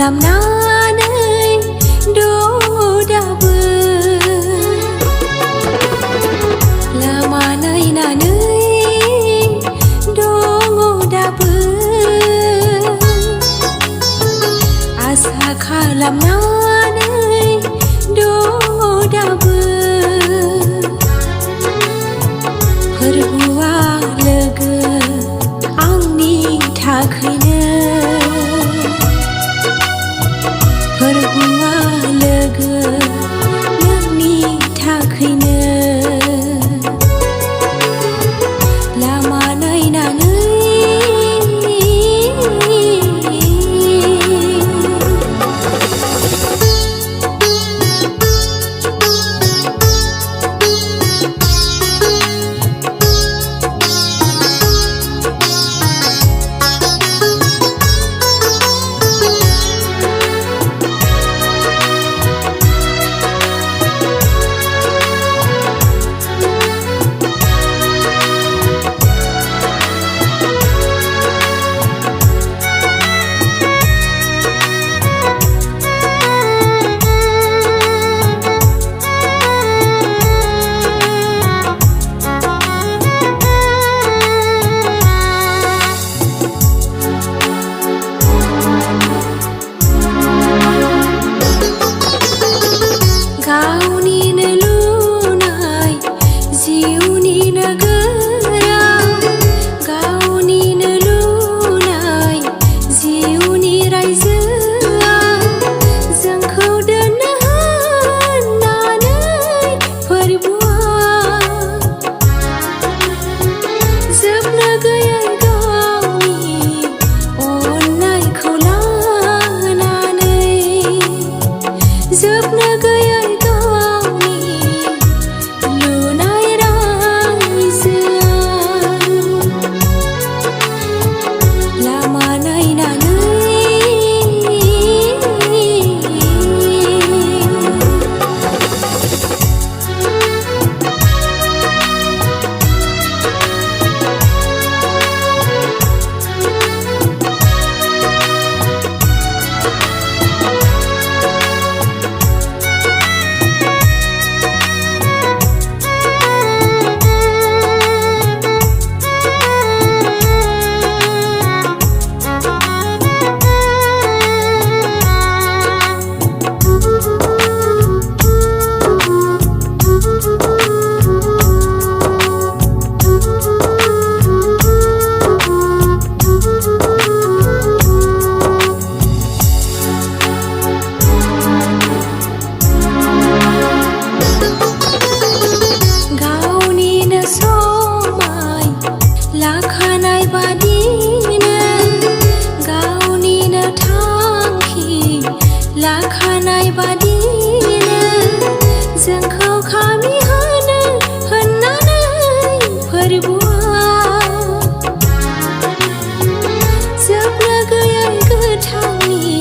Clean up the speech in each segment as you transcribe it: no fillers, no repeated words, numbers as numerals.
खालामनानै दङ दाबो लामा नायनानै दङ दाबो आसा खालामनानै दङ दाबो फोरबुआ लोगो आंनि थाखायनो फोरबुआ लोगो नोंनि थाखायनो लामा नायनानै जोबनो गैयै गावनि लुनाय रायजोआ लामा नायनानै लाखानाय बादिनो गावनिनो थांखि लाखानाय बादिनो जोंखौ खामि होनो होननानै फोरबुआ जोबनो गैयै गोथांनि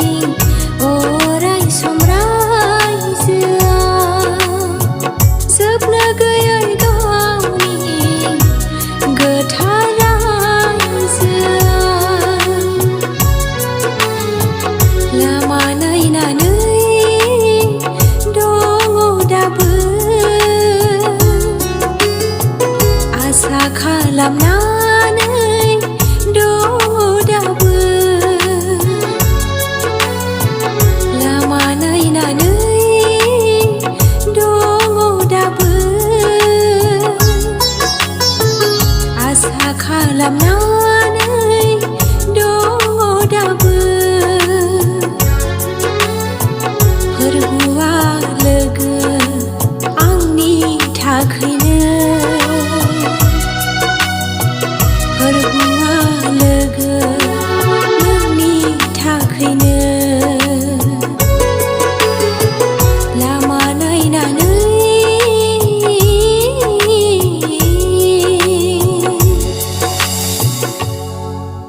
अराय सम रायजोआ जोबनो गैयै गावनि गोथार लामा नायनानै दङ दाबो आसा खालामनानै दङ दाबो लामा नायनानै दङ दाबो आसा खालामनानै दङ दाबो